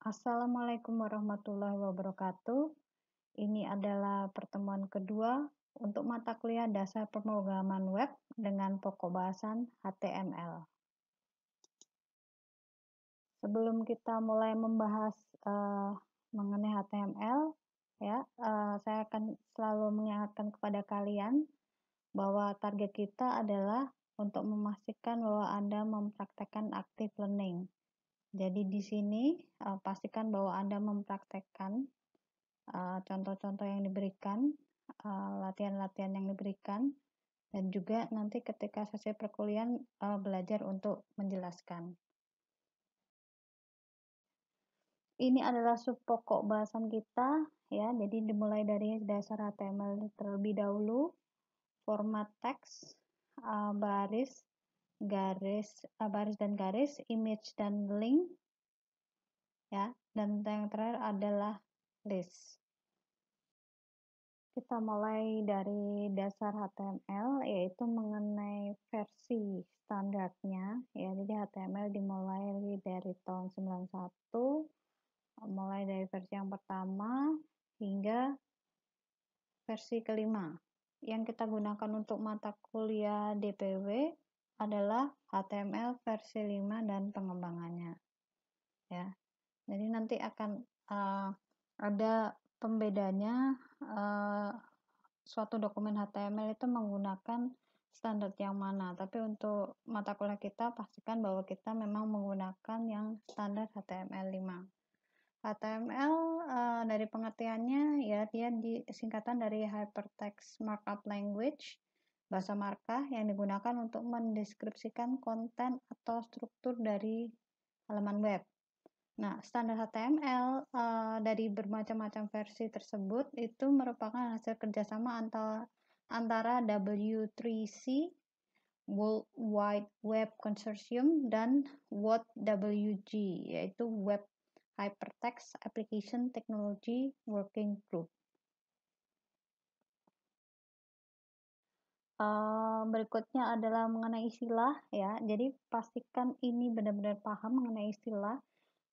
Assalamualaikum warahmatullahi wabarakatuh. Ini adalah pertemuan kedua untuk mata kuliah dasar pemrograman web dengan pokok bahasan HTML. Sebelum kita mulai membahas mengenai HTML, ya, saya akan selalu mengingatkan kepada kalian bahwa target kita adalah untuk memastikan bahwa Anda mempraktekkan active learning. Jadi di sini pastikan bahwa Anda mempraktekkan contoh-contoh yang diberikan, latihan-latihan yang diberikan, dan juga nanti ketika sesi perkuliahan belajar untuk menjelaskan. Ini adalah sub pokok bahasan kita, ya. Jadi dimulai dari dasar HTML terlebih dahulu, format teks, baris dan garis, image dan link, ya. Dan yang terakhir adalah list. Kita mulai dari dasar HTML, yaitu mengenai versi standarnya, ya. Jadi HTML dimulai dari tahun 91, mulai dari versi yang pertama hingga versi kelima. Yang kita gunakan untuk mata kuliah DPW adalah HTML versi 5 dan pengembangannya, ya. Jadi nanti akan ada pembedanya, suatu dokumen HTML itu menggunakan standar yang mana, tapi untuk mata kuliah kita pastikan bahwa kita memang menggunakan yang standar HTML 5. HTML dari pengertiannya, ya, dia singkatan dari Hypertext Markup Language, bahasa markah yang digunakan untuk mendeskripsikan konten atau struktur dari halaman web. Nah, standar HTML dari bermacam-macam versi tersebut itu merupakan hasil kerjasama antara W3C, World Wide Web Consortium, dan WOTWG, yaitu Web Hypertext Application Technology Working Group. Berikutnya adalah mengenai istilah, ya. Jadi pastikan ini benar-benar paham mengenai istilah.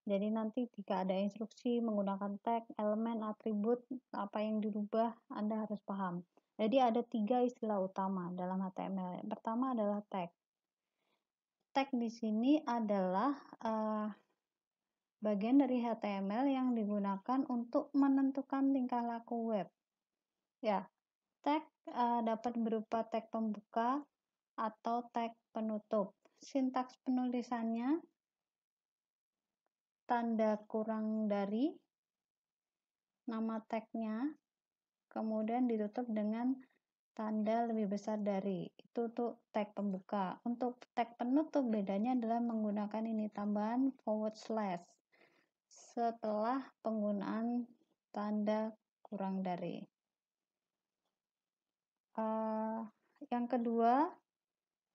Jadi nanti jika ada instruksi menggunakan tag, elemen, atribut, apa yang dirubah, Anda harus paham. Jadi ada 3 istilah utama dalam HTML. Yang pertama adalah tag. Tag di sini adalah bagian dari HTML yang digunakan untuk menentukan tingkah laku web. Ya, tag dapat berupa tag pembuka atau tag penutup. Sintaks penulisannya tanda kurang dari nama tagnya, kemudian ditutup dengan tanda lebih besar dari. Itu untuk tag pembuka. Untuk tag penutup bedanya adalah menggunakan ini tambahan / setelah penggunaan tanda kurang dari. Yang kedua,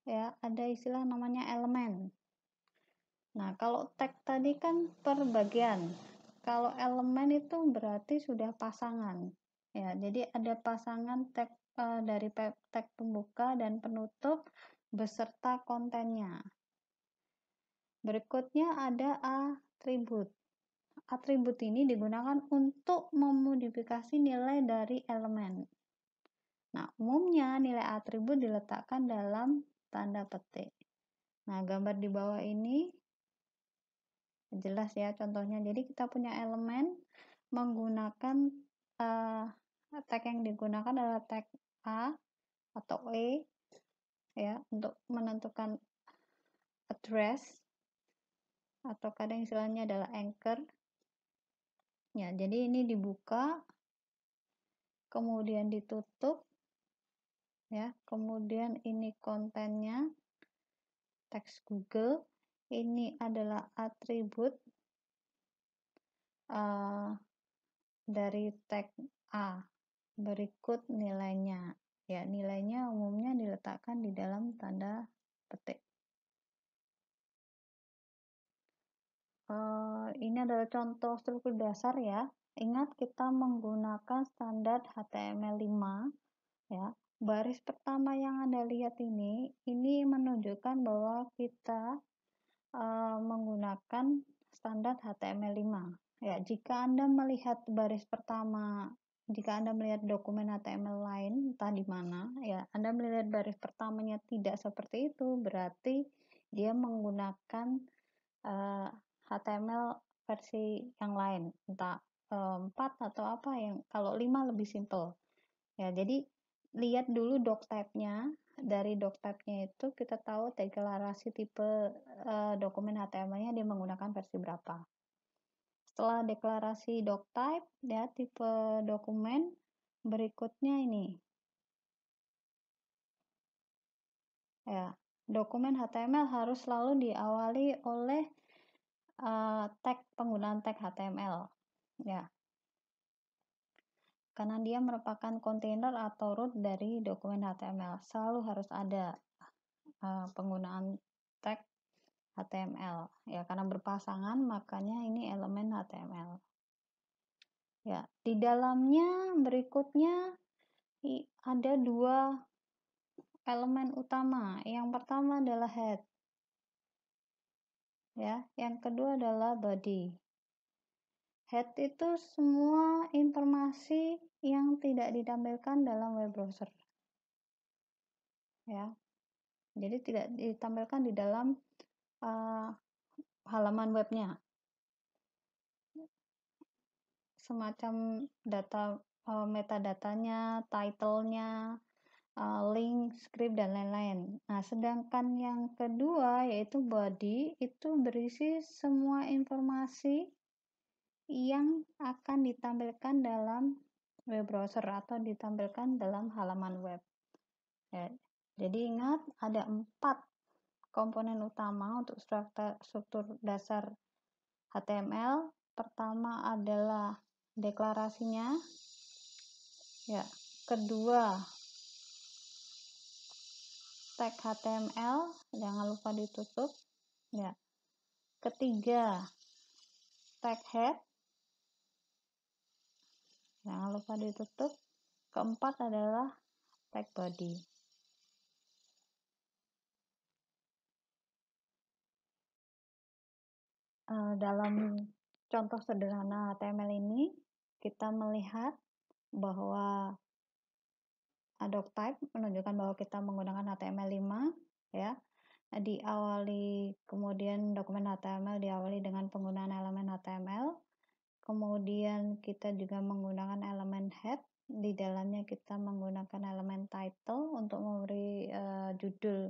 ya, ada istilah namanya elemen. Nah, kalau tag tadi kan per bagian. Kalau elemen itu berarti sudah pasangan. Ya, jadi ada pasangan tag dari tag pembuka dan penutup beserta kontennya. Berikutnya ada atribut. Atribut ini digunakan untuk memodifikasi nilai dari elemen. Nah, umumnya nilai atribut diletakkan dalam tanda petik. Nah, gambar di bawah ini jelas ya contohnya. Jadi kita punya elemen menggunakan tag yang digunakan adalah tag A atau E, ya, untuk menentukan address, atau kadang istilahnya adalah anchor. Ya, jadi ini dibuka, kemudian ditutup, ya, kemudian ini kontennya, teks Google, ini adalah atribut dari tag A, berikut nilainya. Ya, nilainya umumnya diletakkan di dalam tanda petik. Ini adalah contoh struktur dasar, ya. Ingat kita menggunakan standar HTML5, ya. Baris pertama yang Anda lihat ini menunjukkan bahwa kita menggunakan standar HTML5. Ya, jika Anda melihat baris pertama, jika Anda melihat dokumen HTML lain, entah di mana, ya, Anda melihat baris pertamanya tidak seperti itu, berarti dia menggunakan HTML versi yang lain, entah 4 atau apa, yang kalau 5 lebih simple. Ya, jadi lihat dulu doctype-nya. Dari doctype-nya itu kita tahu deklarasi tipe dokumen HTML-nya dia menggunakan versi berapa. Setelah deklarasi doctype, ya, tipe dokumen, berikutnya ini. Ya, dokumen HTML harus selalu diawali oleh penggunaan tag HTML. Ya, karena dia merupakan kontainer atau root dari dokumen HTML. Selalu harus ada penggunaan tag HTML. Ya, karena berpasangan makanya ini elemen HTML. Ya, di dalamnya berikutnya ada dua elemen utama. Yang pertama adalah head. Ya, yang kedua adalah body. Head itu semua informasi yang tidak ditampilkan dalam web browser. Ya. Jadi tidak ditampilkan di dalam halaman webnya. Semacam data metadatanya, title-nya, link, script, dan lain-lain. Nah, sedangkan yang kedua yaitu body itu berisi semua informasi yang akan ditampilkan dalam web browser atau ditampilkan dalam halaman web. Ya, jadi ingat ada 4 komponen utama untuk struktur dasar HTML. Pertama adalah deklarasinya. Ya, kedua tag HTML, jangan lupa ditutup. Ya. Ketiga tag head, jangan lupa ditutup. Keempat adalah tag body. Dalam contoh sederhana HTML ini, kita melihat bahwa doctype menunjukkan bahwa kita menggunakan HTML5, ya. Diawali, kemudian dokumen HTML diawali dengan penggunaan elemen HTML. Kemudian kita juga menggunakan elemen head. Di dalamnya kita menggunakan elemen title untuk memberi judul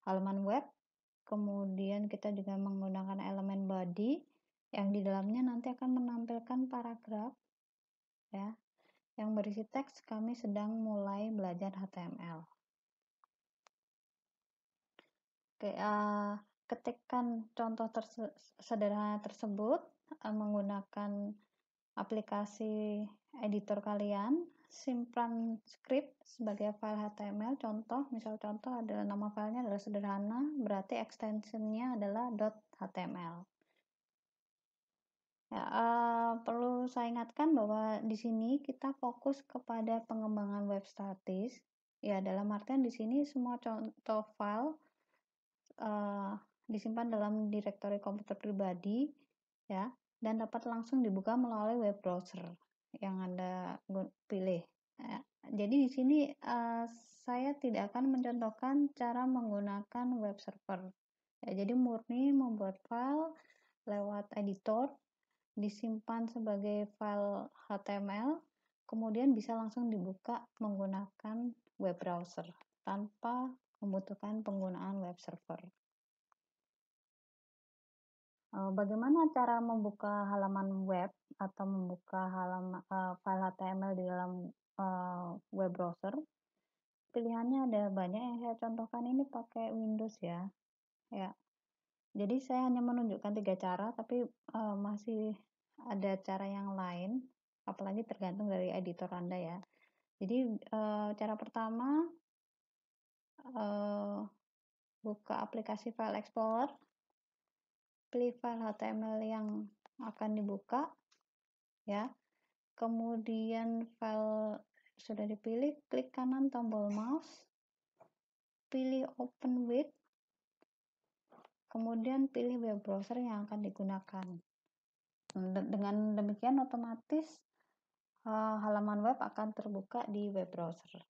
halaman web. Kemudian kita juga menggunakan elemen body yang di dalamnya nanti akan menampilkan paragraf, ya, yang berisi teks kami sedang mulai belajar HTML. Oke, ketikkan contoh sederhana tersebut menggunakan aplikasi editor kalian, simpan script sebagai file HTML. Misal contoh adalah nama filenya adalah sederhana, berarti extensionnya adalah .html. Ya, perlu saya ingatkan bahwa di sini kita fokus kepada pengembangan web statis. Ya, dalam artian di sini semua contoh file disimpan dalam direktori komputer pribadi, ya, dan dapat langsung dibuka melalui web browser yang Anda pilih. Ya. Jadi di sini saya tidak akan mencontohkan cara menggunakan web server. Ya, jadi murni membuat file lewat editor, disimpan sebagai file HTML, kemudian bisa langsung dibuka menggunakan web browser tanpa membutuhkan penggunaan web server. Bagaimana cara membuka halaman web atau membuka halaman file HTML di dalam web browser? Pilihannya ada banyak, yang saya contohkan ini pakai Windows ya. Ya. Jadi saya hanya menunjukkan 3 cara, tapi masih ada cara yang lain, apalagi tergantung dari editor Anda ya. Jadi cara pertama, buka aplikasi File Explorer, pilih file HTML yang akan dibuka, ya. Kemudian file sudah dipilih, klik kanan tombol mouse, pilih open with, kemudian pilih web browser yang akan digunakan. Dengan demikian otomatis halaman web akan terbuka di web browser.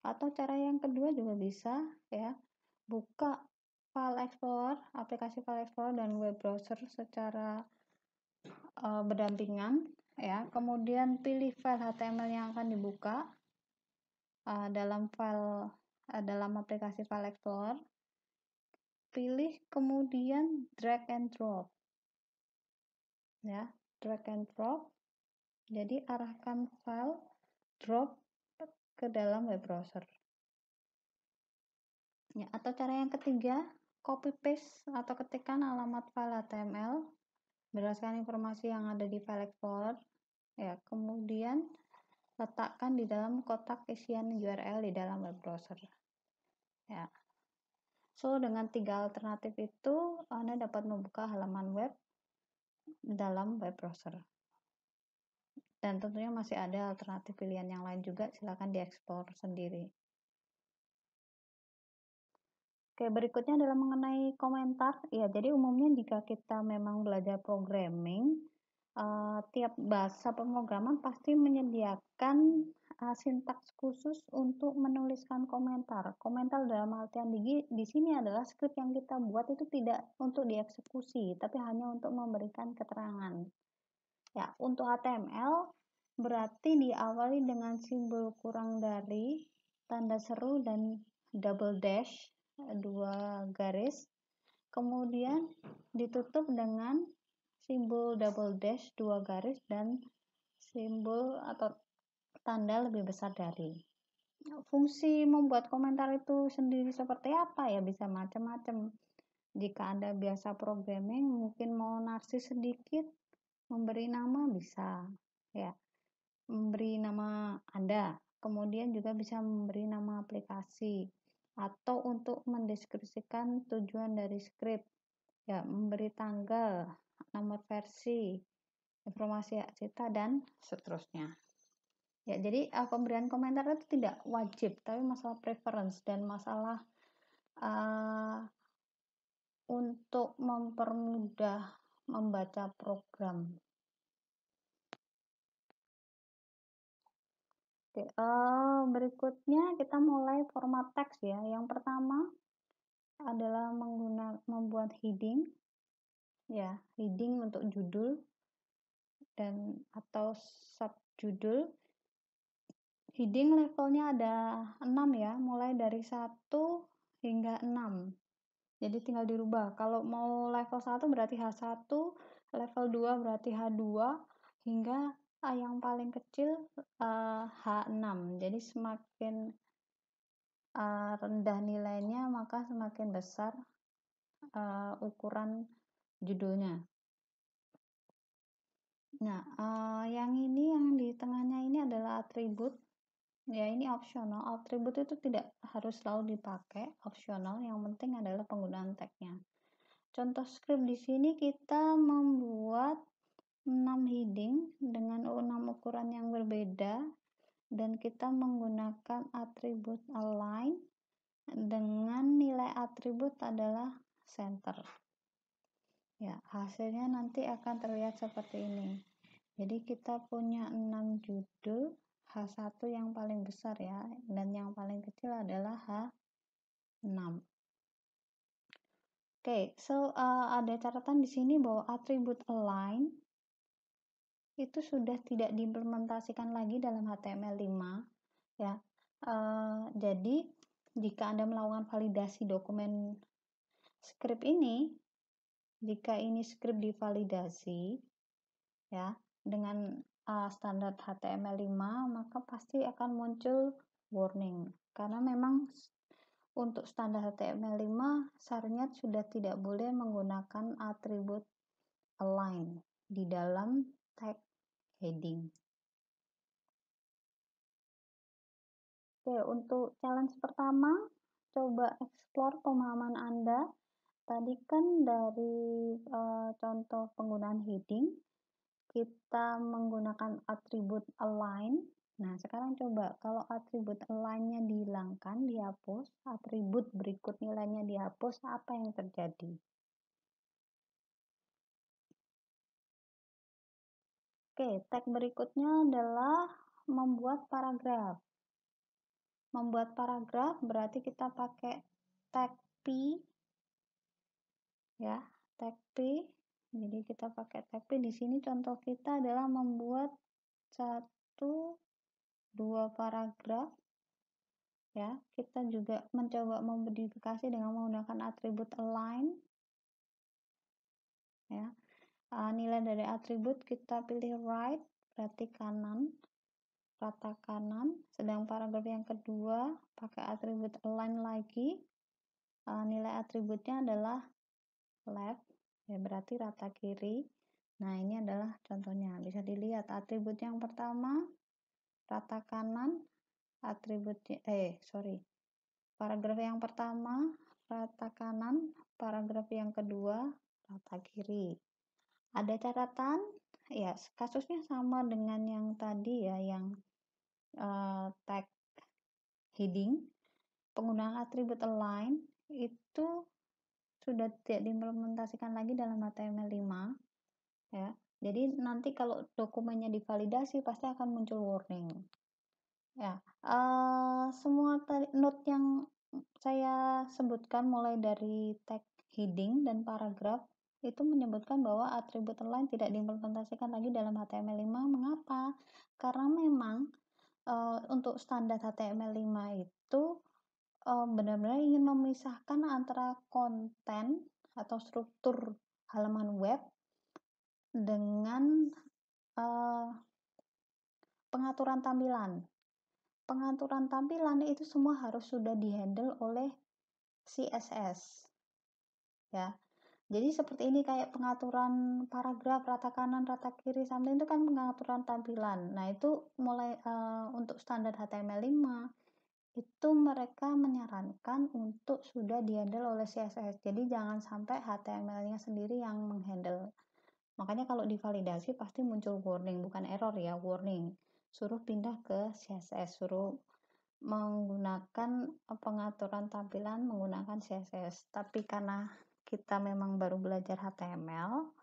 Atau cara yang kedua juga bisa ya, buka file explorer, aplikasi file explorer dan web browser secara berdampingan ya. Kemudian pilih file HTML yang akan dibuka dalam aplikasi file explorer. Pilih kemudian drag and drop ya, drag and drop. Jadi arahkan file, drop ke dalam web browser. Ya, atau cara yang ketiga, copy paste atau ketikkan alamat file HTML berdasarkan informasi yang ada di file explorer. Ya, kemudian letakkan di dalam kotak isian URL di dalam web browser. Ya. So, dengan 3 alternatif itu, Anda dapat membuka halaman web dalam web browser. Dan tentunya masih ada alternatif pilihan yang lain juga, silakan dieksplor sendiri. Oke, berikutnya adalah mengenai komentar. Ya, jadi umumnya jika kita memang belajar programming, tiap bahasa pemrograman pasti menyediakan sintaks khusus untuk menuliskan komentar. Komentar dalam artian di sini adalah skrip yang kita buat itu tidak untuk dieksekusi, tapi hanya untuk memberikan keterangan. Ya, untuk HTML berarti diawali dengan simbol kurang dari, tanda seru dan double dash, 2 garis, kemudian ditutup dengan simbol double dash 2 garis dan simbol atau tanda lebih besar dari. Fungsi membuat komentar itu sendiri seperti apa ya, bisa macam-macam. Jika Anda biasa programming, mungkin mau narsis sedikit, memberi nama bisa ya, memberi nama Anda, kemudian juga bisa memberi nama aplikasi, atau untuk mendeskripsikan tujuan dari script ya, memberi tanggal, nomor versi, informasi hak cipta dan seterusnya. Ya, jadi pemberian komentar itu tidak wajib, tapi masalah preference dan masalah untuk mempermudah membaca program. Oke, berikutnya kita mulai format teks ya. Yang pertama adalah membuat heading ya, heading untuk judul dan atau subjudul. Heading levelnya ada 6 ya, mulai dari 1 hingga 6. Jadi tinggal dirubah. Kalau mau level 1 berarti H1, level 2 berarti H2, hingga yang paling kecil H6. Jadi semakin rendah nilainya maka semakin besar ukuran judulnya. Nah, yang di tengahnya ini adalah atribut. Ya, ini opsional. Atribut itu tidak harus selalu dipakai, opsional. Yang penting adalah penggunaan tagnya. Contoh script di sini kita membuat 6 heading dengan 6 ukuran yang berbeda dan kita menggunakan atribut align dengan nilai atribut adalah center. Ya, hasilnya nanti akan terlihat seperti ini. Jadi kita punya 6 judul, H1 yang paling besar ya, dan yang paling kecil adalah H6. Oke, so ada catatan di sini bahwa atribut align itu sudah tidak diimplementasikan lagi dalam HTML5 ya. Jadi jika Anda melakukan validasi dokumen script ini, jika ini script divalidasi ya dengan standar HTML5, maka pasti akan muncul warning karena memang untuk standar HTML5 seharusnya sudah tidak boleh menggunakan atribut align di dalam tag heading. Oke, untuk challenge pertama, coba explore pemahaman Anda. Tadi kan dari contoh penggunaan heading, kita menggunakan atribut align Nah, sekarang coba kalau atribut align-nya dihilangkan, dihapus, atribut berikut nilainya dihapus, apa yang terjadi? Oke, tag berikutnya adalah membuat paragraf. Membuat paragraf berarti kita pakai tag P, ya, tag P. Jadi kita pakai tag P. Di sini contoh kita adalah membuat satu, dua paragraf, ya. Kita juga mencoba memodifikasi dengan menggunakan atribut align, ya. Nilai dari atribut kita pilih right, berarti kanan, rata kanan. Sedang paragraf yang kedua pakai atribut align lagi, nilai atributnya adalah left, ya, berarti rata kiri. Nah, ini adalah contohnya, bisa dilihat atribut yang pertama rata kanan, atributnya paragraf yang pertama rata kanan, paragraf yang kedua rata kiri. Ada catatan? Ya, kasusnya sama dengan yang tadi, ya, yang tag heading. Penggunaan atribut align itu sudah tidak diimplementasikan lagi dalam HTML5, ya. Jadi nanti kalau dokumennya divalidasi pasti akan muncul warning, ya. Semua note yang saya sebutkan mulai dari tag heading dan paragraf itu menyebutkan bahwa atribut align tidak diimplementasikan lagi dalam HTML5. Mengapa? Karena memang untuk standar HTML5 itu benar-benar ingin memisahkan antara konten atau struktur halaman web dengan uh, pengaturan tampilan. Pengaturan tampilan itu semua harus sudah dihandle oleh CSS, ya. Jadi seperti ini, kayak pengaturan paragraf rata kanan, rata kiri, sampai itu kan pengaturan tampilan. Nah, itu mulai untuk standar HTML5 itu mereka menyarankan untuk sudah dihandle oleh CSS. Jadi jangan sampai HTML-nya sendiri yang menghandle. Makanya kalau divalidasi pasti muncul warning, bukan error ya, warning. Suruh pindah ke CSS, suruh menggunakan pengaturan tampilan menggunakan CSS. Tapi karena kita memang baru belajar HTML,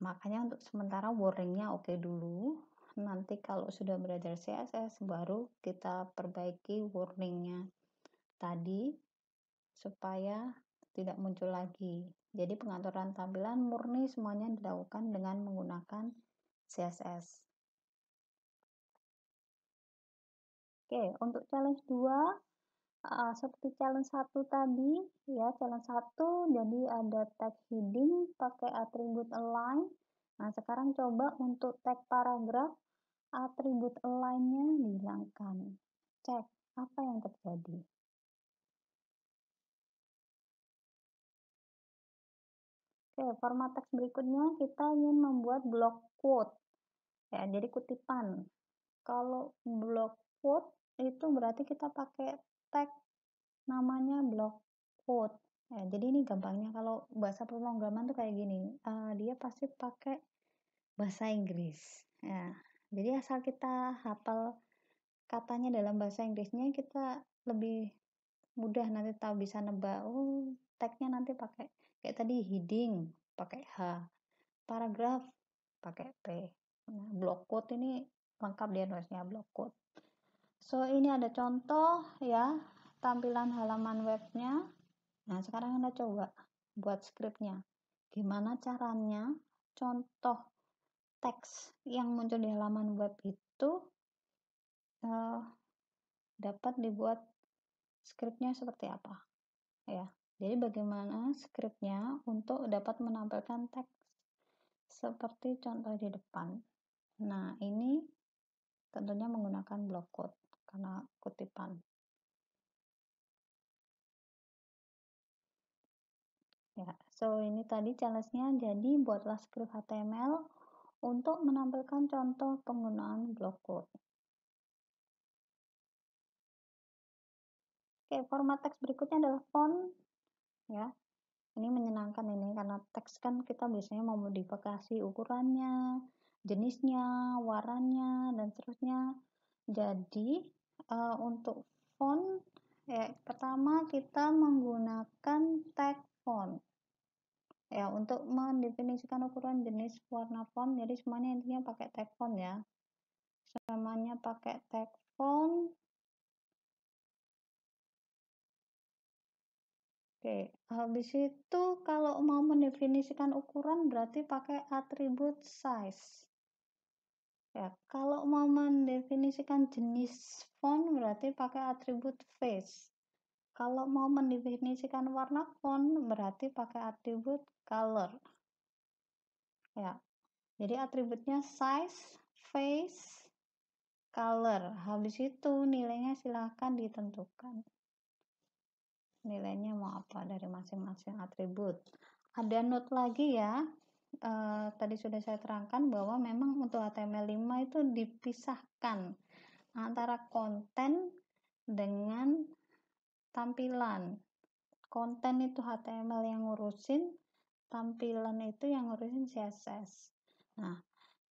makanya untuk sementara warningnya oke dulu. Nanti kalau sudah belajar CSS baru kita perbaiki warningnya tadi supaya tidak muncul lagi. Jadi pengaturan tampilan murni semuanya dilakukan dengan menggunakan CSS. Oke, untuk challenge 2 seperti challenge 1 tadi, ya, challenge 1 jadi ada tag heading pakai atribut align. Nah, sekarang coba untuk tag paragraf, atribut align-nya dihilangkan. Cek apa yang terjadi. Oke, format teks berikutnya kita ingin membuat block quote, ya, jadi kutipan. Kalau block quote itu berarti kita pakai tag namanya block quote, ya. Jadi ini gampangnya kalau bahasa pemrograman tuh kayak gini, dia pasti pakai bahasa Inggris, ya. Jadi asal kita hafal katanya dalam bahasa Inggrisnya, kita lebih mudah nanti tahu, bisa nebak, oh, tagnya nanti pakai kayak tadi heading pakai H, paragraf pakai P. Nah, block quote ini lengkap dia nulisnya block quote. So, ini ada contoh, ya, tampilan halaman webnya. Nah, sekarang Anda coba buat skripnya. Gimana caranya contoh teks yang muncul di halaman web itu uh, dapat dibuat skripnya seperti apa, ya. Jadi bagaimana skripnya untuk dapat menampilkan teks seperti contoh di depan. Nah, ini tentunya menggunakan block quote karena kutipan. Ya, so ini tadi challenge-nya, jadi buatlah script HTML untuk menampilkan contoh penggunaan block quote. Oke, format teks berikutnya adalah font, ya. Ini menyenangkan ini karena teks kan kita biasanya memodifikasi ukurannya, jenisnya, warnanya, dan seterusnya. Jadi, untuk font, ya pertama kita menggunakan tag font. Ya, untuk mendefinisikan ukuran jenis warna font, jadi semuanya intinya pakai tag font ya. Semuanya pakai tag font. Oke, habis itu kalau mau mendefinisikan ukuran berarti pakai atribut size. Ya, kalau mau mendefinisikan jenis font berarti pakai atribut face. Kalau mau mendefinisikan warna font berarti pakai atribut color. Ya, jadi atributnya size, face, color. Habis itu nilainya silahkan ditentukan. Nilainya mau apa dari masing-masing atribut. Ada note lagi ya. Tadi sudah saya terangkan bahwa memang untuk HTML5 itu dipisahkan antara konten dengan tampilan. Konten itu HTML yang ngurusin, tampilan itu yang ngurusin CSS. Nah,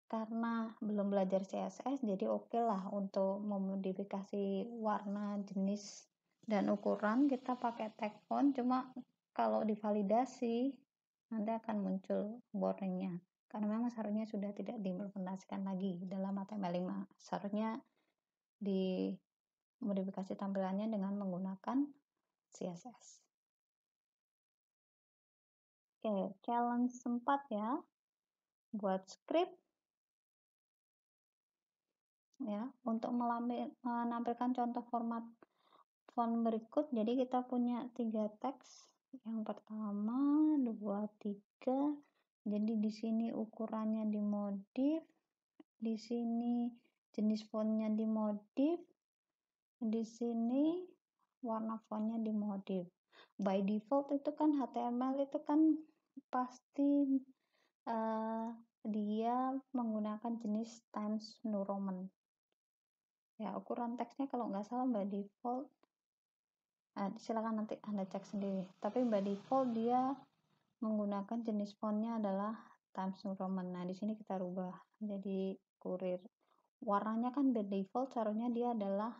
karena belum belajar CSS, jadi oke lah untuk memodifikasi warna, jenis, dan ukuran kita pakai tag font. Cuma kalau divalidasi nanti akan muncul warningnya, karena memang seharusnya sudah tidak diimplementasikan lagi dalam HTML5. Seharusnya dimodifikasi tampilannya dengan menggunakan CSS. Oke, challenge 4 ya, buat script ya. Untuk menampilkan contoh format font berikut, jadi kita punya 3 teks. Yang pertama, 2, 3. Jadi di sini ukurannya dimodif, di sini jenis fontnya dimodif, di sini warna fontnya dimodif. By default itu kan HTML itu kan pasti dia menggunakan jenis Times New Roman. Ya, ukuran teksnya kalau nggak salah by default, silakan nanti Anda cek sendiri. Tapi by default dia menggunakan jenis fontnya adalah Times New Roman. Nah, di sini kita rubah jadi kurir. Warnanya kan by default seharusnya dia adalah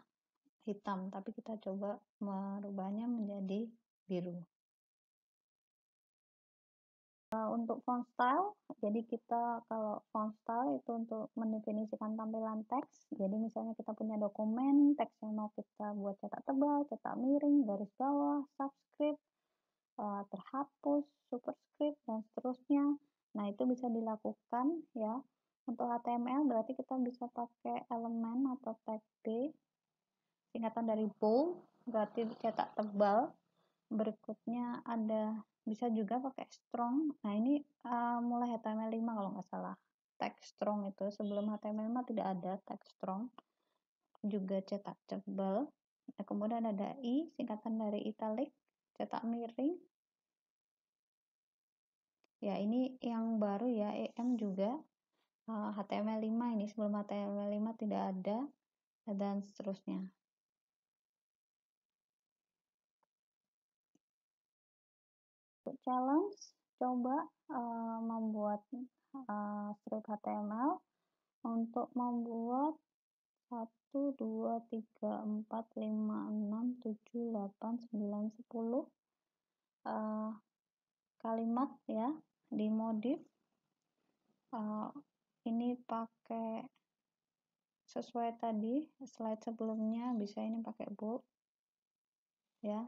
hitam, tapi kita coba merubahnya menjadi biru. Untuk font style, jadi kita kalau font style itu untuk mendefinisikan tampilan teks. Jadi misalnya kita punya dokumen, teks yang mau kita buat cetak tebal, cetak miring, garis bawah, subscript, terhapus, superscript, dan seterusnya. Nah, itu bisa dilakukan ya. Untuk HTML berarti kita bisa pakai elemen atau tag B, singkatan dari bold, berarti cetak tebal. Berikutnya ada bisa juga pakai strong. Nah, ini mulai HTML5 kalau nggak salah. Tag strong itu sebelum HTML5 tidak ada tag strong. Juga cetak tebal. Nah, kemudian ada I, singkatan dari italic, cetak miring. Ya, ini yang baru ya, EM juga. HTML5 ini sebelum HTML5 tidak ada, dan seterusnya. Untuk challenge, coba membuat strip HTML untuk membuat 1, 2, 3, 4, 5, 6, 7, 8, 9, 10 kalimat ya, dimodif. Ini pakai sesuai tadi slide sebelumnya, bisa ini pakai bold ya,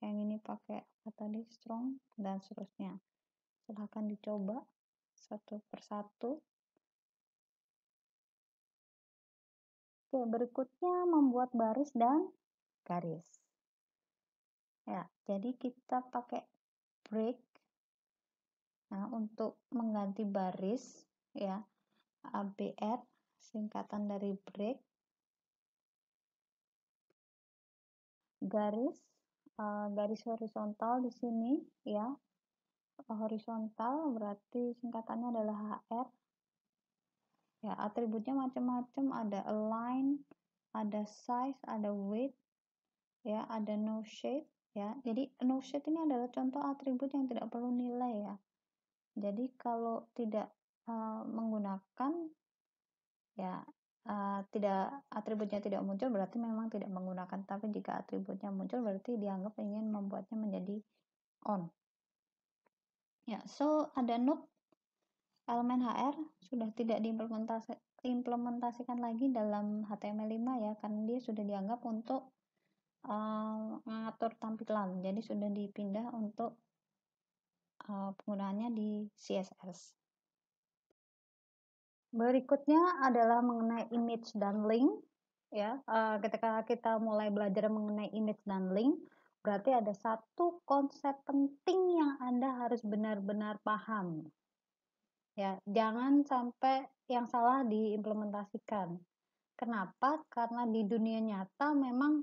yang ini pakai apa tadi, strong, dan seterusnya. Silahkan dicoba satu persatu. Oke, berikutnya membuat baris dan garis. Ya, jadi kita pakai break. Nah, untuk mengganti baris ya, ABR singkatan dari break. Garis garis horizontal di sini ya. Horizontal berarti singkatannya adalah HR. Ya, atributnya macam-macam, ada align, ada size, ada width, ya, ada no shade, ya. Jadi no shade ini adalah contoh atribut yang tidak perlu nilai ya. Jadi kalau tidak menggunakan ya tidak atributnya tidak muncul berarti memang tidak menggunakan, tapi jika atributnya muncul berarti dianggap ingin membuatnya menjadi on. Ya, so ada node elemen HR sudah tidak diimplementasikan lagi dalam HTML5 ya, karena dia sudah dianggap untuk mengatur tampilan, jadi sudah dipindah untuk penggunaannya di CSS. Berikutnya adalah mengenai image dan link. Ya, ketika kita mulai belajar mengenai image dan link, berarti ada satu konsep penting yang Anda harus benar-benar paham. Ya, jangan sampai yang salah diimplementasikan. Kenapa? Karena di dunia nyata memang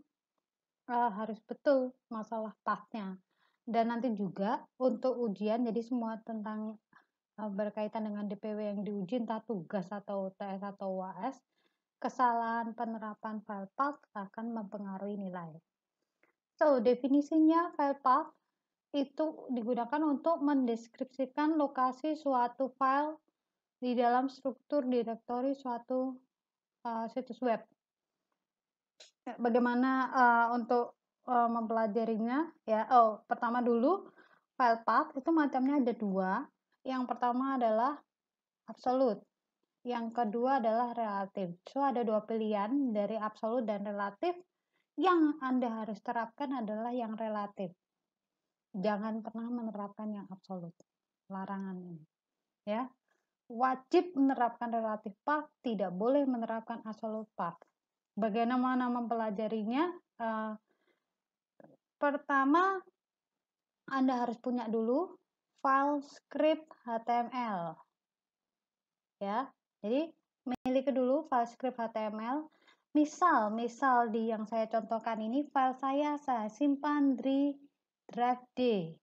harus betul masalah pathnya. Dan nanti juga untuk ujian, jadi semua tentang berkaitan dengan DPW yang diuji, entah tugas atau TS atau UAS, kesalahan penerapan file path akan mempengaruhi nilai. So, definisinya file path itu digunakan untuk mendeskripsikan lokasi suatu file di dalam struktur direktori suatu situs web. Bagaimana untuk mempelajarinya? Ya, pertama dulu file path itu macamnya ada dua. Yang pertama adalah absolute. Yang kedua adalah relatif. So, ada dua pilihan dari absolut dan relatif. Yang Anda harus terapkan adalah yang relatif. Jangan pernah menerapkan yang absolut. Larangan ini. Ya. Wajib menerapkan relatif path, tidak boleh menerapkan absolute path. Bagaimana mempelajarinya? Pertama, Anda harus punya dulu file script HTML. Ya. Jadi miliki dulu file script HTML. Misal di yang saya contohkan ini file saya simpan di drive D,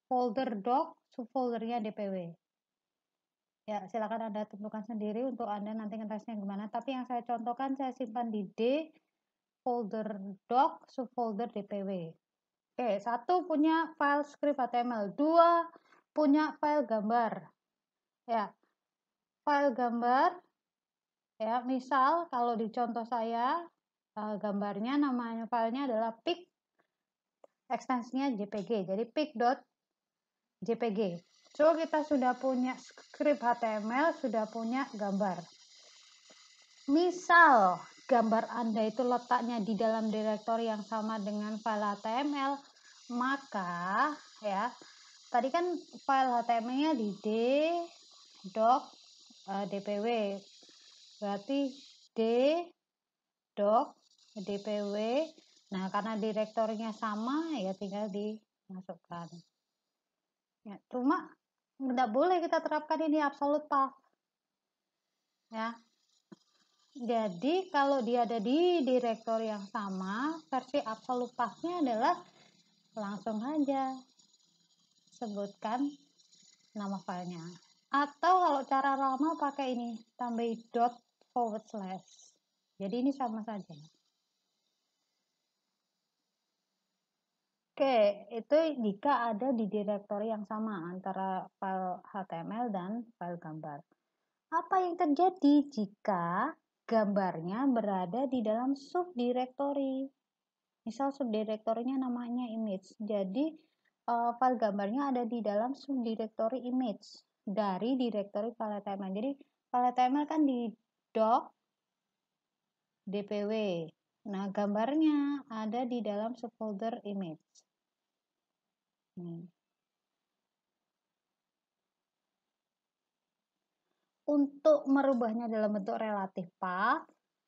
folder doc, subfoldernya DPW. Ya, silakan Anda tentukan sendiri untuk Anda nanti ngetesnya gimana. Tapi yang saya contohkan saya simpan di D, folder doc, subfolder DPW. Oke, satu punya file script HTML, dua punya file gambar. Ya, file gambar. Ya, misal kalau di contoh saya gambarnya namanya filenya adalah pic, ekstensinya JPG. Jadi pic.jpg. So, kita sudah punya script HTML, sudah punya gambar. Misal gambar Anda itu letaknya di dalam direktori yang sama dengan file HTML, maka ya, tadi kan file HTML-nya di d doc dpw. Berarti d doc dpw. Nah, karena direktorinya sama ya tinggal dimasukkan. Ya, cuma tidak boleh kita terapkan ini absolute path. Ya. Jadi kalau dia ada di direktori yang sama, versi absolute path-nya adalah langsung aja sebutkan nama filenya. Atau kalau cara lama pakai ini, tambahin dot // Jadi ini sama saja. Oke, itu jika ada di direktori yang sama antara file HTML dan file gambar. Apa yang terjadi jika gambarnya berada di dalam subdirektori? Misal subdirektorinya namanya image. Jadi file gambarnya ada di dalam subdirektori image dari direktori file HTML. Jadi file HTML kan di doc dpw. Nah, gambarnya ada di dalam subfolder image. Untuk merubahnya dalam bentuk relatif path,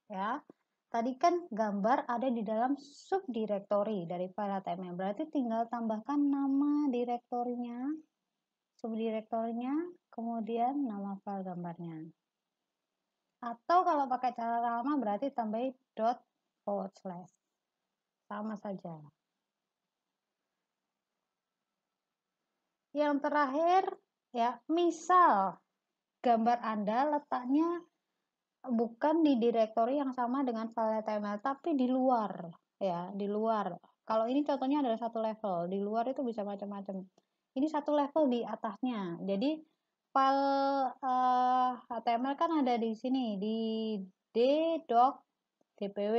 ya, tadi kan gambar ada di dalam subdirektori dari file HTML. Berarti tinggal tambahkan nama direktorinya, subdirektorinya, kemudian nama file gambarnya. Atau kalau pakai cara lama berarti tambahin dot // sama saja. Yang terakhir, ya, misal gambar Anda letaknya bukan di direktori yang sama dengan file HTML, tapi di luar, ya, di luar. Kalau ini contohnya adalah satu level, di luar itu bisa macam-macam. Ini satu level di atasnya. Jadi file HTML kan ada di sini, di d.dpw.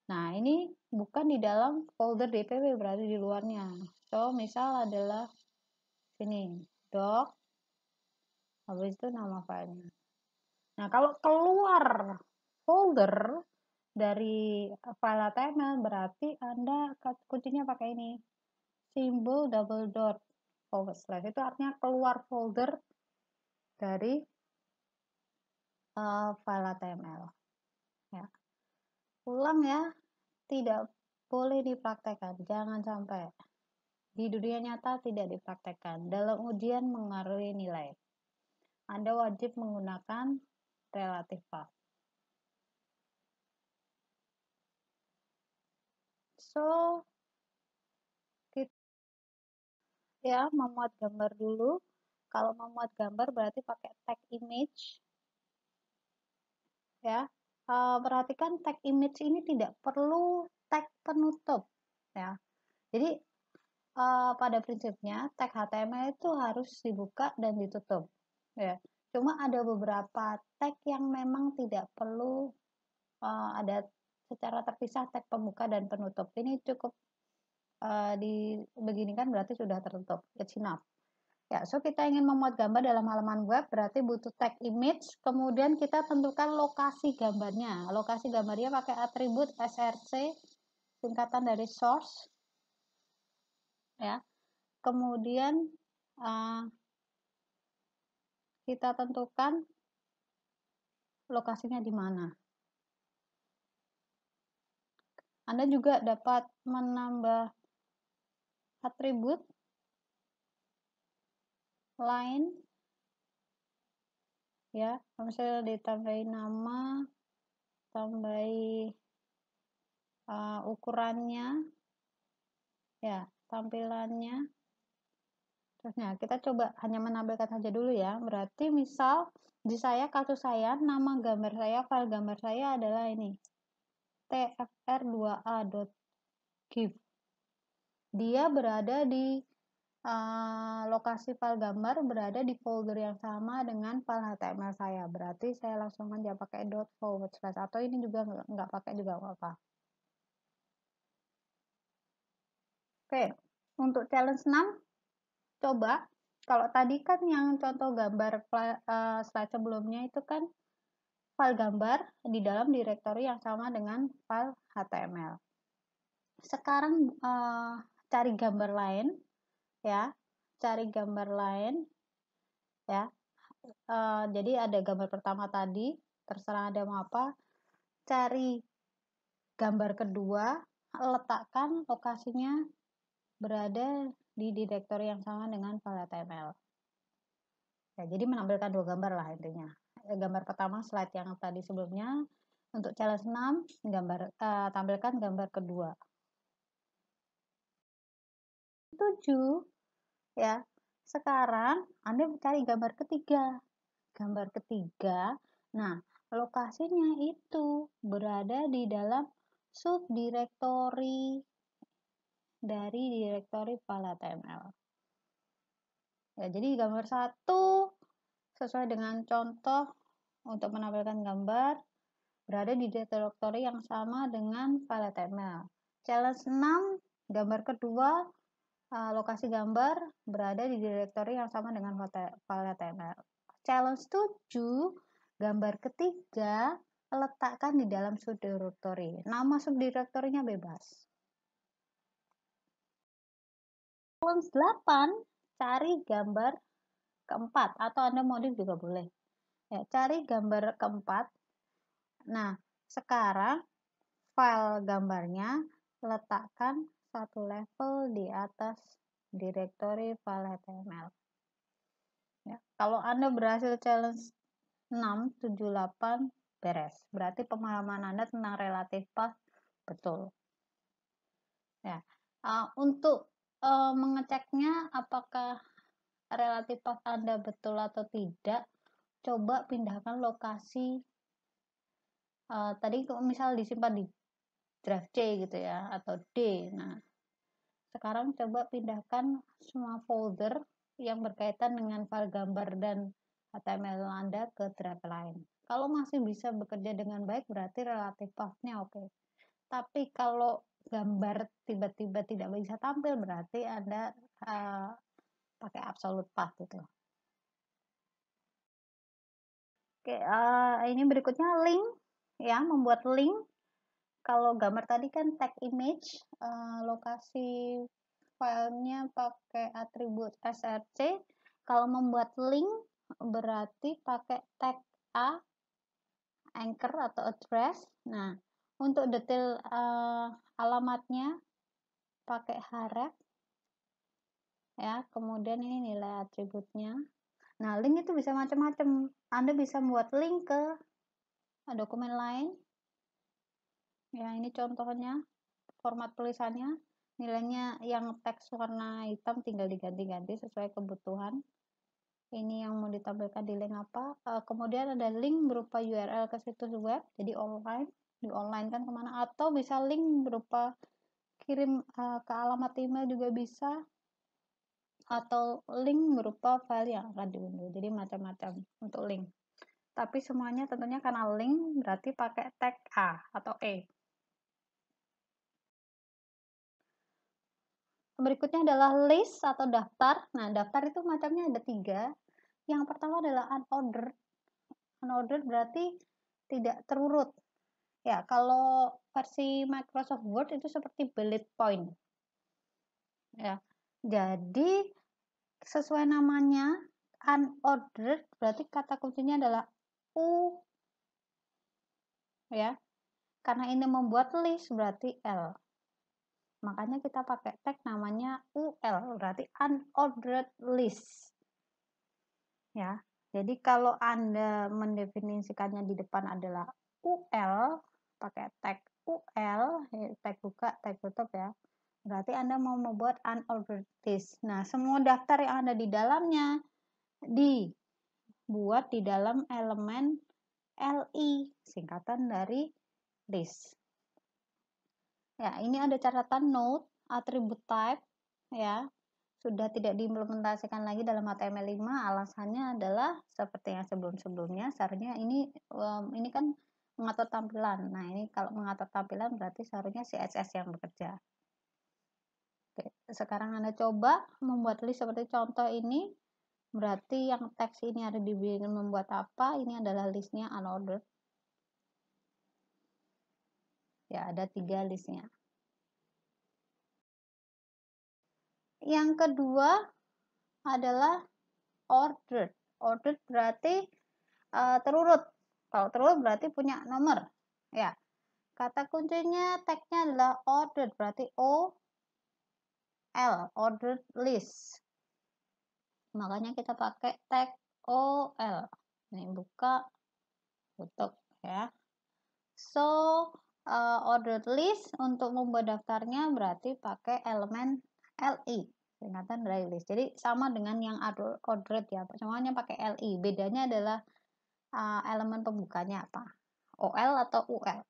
Nah, ini bukan di dalam folder dpw, berarti di luarnya. So, misal adalah sini, doc, habis itu nama filenya. Nah, kalau keluar folder dari file HTML, berarti Anda kuncinya pakai ini, simbol double dot / itu artinya keluar folder dari file HTML. Ya. Ulang ya, tidak boleh dipraktekkan, jangan sampai. Di dunia nyata tidak dipraktekkan. Dalam ujian mengaruhi nilai. Anda wajib menggunakan relative path. So, kita ya memuat gambar dulu. Kalau memuat gambar berarti pakai tag image. Ya, perhatikan tag image ini tidak perlu tag penutup. Ya, jadi pada prinsipnya tag HTML itu harus dibuka dan ditutup. Ya, cuma ada beberapa tag yang memang tidak perlu ada secara terpisah tag pembuka dan penutup. Ini cukup beginikan berarti sudah tertutup. It's enough. Ya, so kita ingin memuat gambar dalam halaman web berarti butuh tag image, kemudian kita tentukan lokasi gambarnya. Lokasi gambarnya pakai atribut src, singkatan dari source. Ya. Kemudian kita tentukan lokasinya di mana. Anda juga dapat menambah atribut lain, ya, misalnya ditambahin nama, tambahi ukurannya, ya, tampilannya. Terusnya kita coba hanya menampilkan saja dulu ya. Berarti misal di kasus saya, nama gambar saya, file gambar saya adalah ini, tfr2a.gif. Dia berada di lokasi file gambar berada di folder yang sama dengan file HTML saya. Berarti saya langsung aja pakai ./ atau ini juga nggak pakai juga apa-apa. Oke, untuk challenge 6, coba kalau tadi kan yang contoh gambar slide sebelumnya itu kan file gambar di dalam direktori yang sama dengan file HTML. Sekarang cari gambar lain, ya, cari gambar lain, ya. Jadi ada gambar pertama tadi, terserah Anda mau apa. Cari gambar kedua, letakkan lokasinya berada di direktori yang sama dengan file HTML. Ya, jadi menampilkan dua gambar lah intinya. Gambar pertama slide yang tadi sebelumnya. Untuk challenge 6, tampilkan gambar kedua. 7, ya. Sekarang Anda mencari gambar ketiga. Gambar ketiga, nah lokasinya itu berada di dalam subdirektori dari direktori file HTML. Ya, jadi gambar 1 sesuai dengan contoh untuk menampilkan gambar berada di direktori yang sama dengan file HTML. Challenge 6, gambar kedua, lokasi gambar berada di direktori yang sama dengan file HTML. Challenge 7, gambar ketiga, letakkan di dalam subdirektori. Nama subdirektorinya bebas. Challenge 8, cari gambar keempat, atau Anda modif juga boleh. Ya, cari gambar keempat. Nah, sekarang file gambarnya letakkan satu level di atas direktori file HTML. Ya, kalau Anda berhasil challenge 6, 7, 8, beres. Berarti pemahaman Anda tentang relative path betul. Ya, untuk mengeceknya apakah relative path Anda betul atau tidak, coba pindahkan lokasi. Tadi misal disimpan di drive C gitu ya, atau D. Nah, sekarang coba pindahkan semua folder yang berkaitan dengan file gambar dan HTML Anda ke drive lain. Kalau masih bisa bekerja dengan baik berarti relatif path-nya oke. Tapi kalau gambar tiba-tiba tidak bisa tampil berarti Anda pakai absolute path gitu. Oke, ini berikutnya link ya, membuat link. Kalau gambar tadi kan tag image, lokasi filenya pakai atribut src. Kalau membuat link berarti pakai tag a, anchor atau address. Nah, untuk detail alamatnya pakai href ya. Kemudian ini nilai atributnya. Nah, link itu bisa macam-macam. Anda bisa membuat link ke dokumen lain. Ya, ini contohnya format tulisannya. Nilainya yang teks warna hitam tinggal diganti-ganti sesuai kebutuhan. Ini yang mau ditampilkan di link apa. Kemudian ada link berupa URL ke situs web, jadi online, di online kan kemana. Atau bisa link berupa kirim ke alamat email juga bisa. Atau link berupa file yang akan diunduh. Jadi macam-macam untuk link. Tapi semuanya tentunya karena link berarti pakai tag A atau E. Berikutnya adalah list atau daftar. Nah, daftar itu macamnya ada 3. Yang pertama adalah unordered. Unordered berarti tidak terurut. Ya, kalau versi Microsoft Word itu seperti bullet point. Ya. Jadi sesuai namanya unordered berarti kata kuncinya adalah U ya. Karena ini membuat list berarti L. Makanya kita pakai tag namanya UL, berarti unordered list. Ya. Jadi kalau Anda mendefinisikannya di depan adalah UL, pakai tag UL, tag buka, tag tutup ya. Berarti Anda mau membuat unordered list. Nah, semua daftar yang ada di dalamnya dibuat di dalam elemen LI, singkatan dari list. Ya, ini ada catatan note, atribut type, ya, sudah tidak diimplementasikan lagi dalam HTML5. Alasannya adalah seperti yang sebelum-sebelumnya, seharusnya ini kan mengatur tampilan. Nah, ini kalau mengatur tampilan berarti seharusnya CSS yang bekerja. Oke, sekarang Anda coba membuat list seperti contoh ini. Berarti yang teks ini ada dibikin membuat apa? Ini adalah listnya unordered. Ya, ada 3 listnya. Yang kedua adalah ordered. Ordered berarti terurut. Kalau terurut berarti punya nomor. Ya. Kata kuncinya tagnya adalah ordered berarti O L, ordered list. Makanya kita pakai tag OL. Ini buka, tutup ya. So, ordered list untuk membuat daftarnya berarti pakai elemen LI, singkatan dari list. Jadi sama dengan yang ordered ya, semuanya pakai LI. Bedanya adalah elemen pembukanya apa, OL atau UL.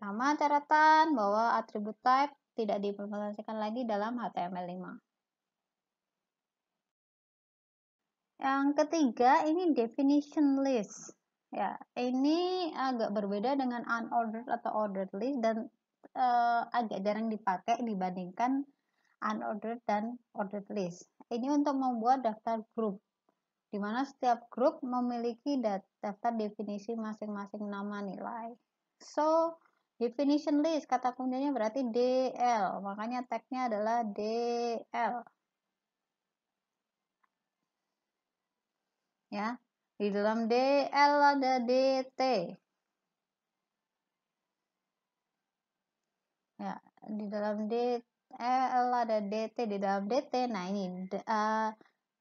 Sama catatan bahwa atribut type tidak diimplementasikan lagi dalam HTML5. Yang ketiga ini definition list. Ya, ini agak berbeda dengan unordered atau ordered list dan agak jarang dipakai dibandingkan unordered dan ordered list. Ini untuk membuat daftar grup, di mana setiap grup memiliki daftar definisi masing-masing nama nilai. So, definition list kata kuncinya berarti DL, makanya tagnya adalah DL. Ya, di dalam DL ada DT. Ya, di dalam DL ada DT, di dalam DT. Nah, ini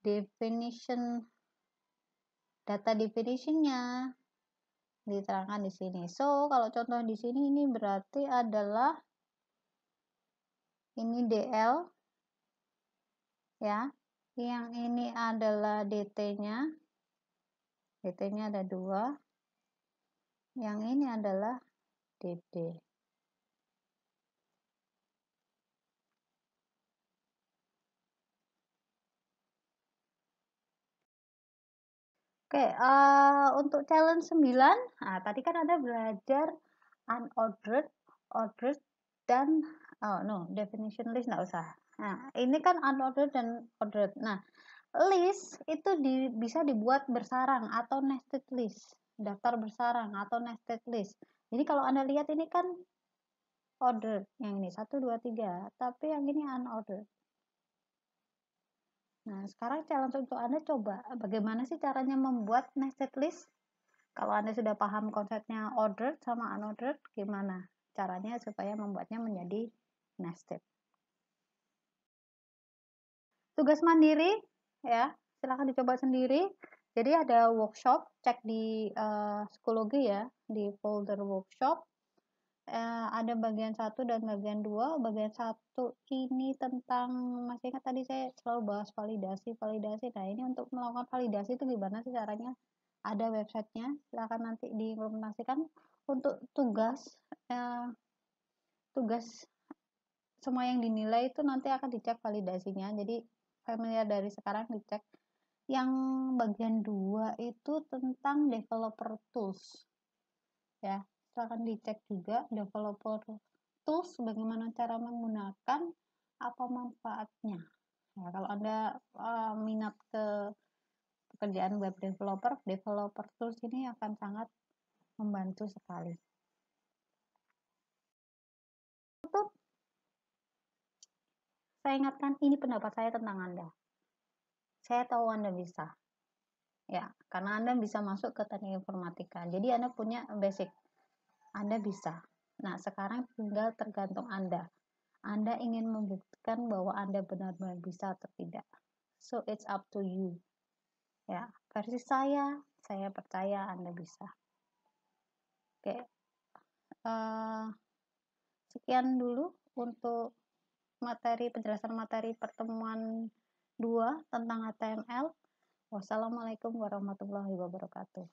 definition data definitionnya diterangkan di sini. So, kalau contoh di sini ini berarti adalah ini DL ya. Yang ini adalah DT-nya. DT-nya ada 2. Yang ini adalah DD. Oke, untuk challenge 9, nah tadi kan Anda belajar unordered, ordered, dan oh no, definition list nggak usah. Nah, ini kan unordered dan ordered. Nah, list itu bisa dibuat bersarang atau nested list, daftar bersarang atau nested list. Jadi kalau Anda lihat ini kan ordered, yang ini 1, 2, 3, tapi yang ini unordered. Nah, sekarang challenge untuk Anda coba bagaimana sih caranya membuat nested list. Kalau Anda sudah paham konsepnya ordered sama unordered, gimana caranya supaya membuatnya menjadi nested. Tugas mandiri, ya, silahkan dicoba sendiri. Jadi ada workshop, cek di psikologi ya, di folder workshop. Ada bagian 1 dan bagian 2. Bagian 1 ini tentang, masih ingat tadi saya selalu bahas validasi. Nah, ini untuk melakukan validasi itu gimana sih caranya? Ada websitenya, silahkan nanti diimplementasikan. Untuk tugas, tugas semua yang dinilai itu nanti akan dicek validasinya. Jadi familiar dari sekarang dicek. Yang bagian 2 itu tentang developer tools. Ya, silahkan dicek juga developer tools, bagaimana cara menggunakan, apa manfaatnya. Ya, kalau Anda minat ke pekerjaan web developer tools ini akan sangat membantu sekali. Untuk saya ingatkan, ini pendapat saya tentang Anda. Saya tahu Anda bisa. Ya, karena Anda bisa masuk ke teknik informatika. Jadi Anda punya basic. Anda bisa. Nah, sekarang tinggal tergantung Anda. Anda ingin membuktikan bahwa Anda benar-benar bisa atau tidak. So, it's up to you. Ya, versi saya percaya Anda bisa. Oke, sekian dulu untuk penjelasan materi pertemuan 2 tentang HTML. Wassalamualaikum warahmatullahi wabarakatuh.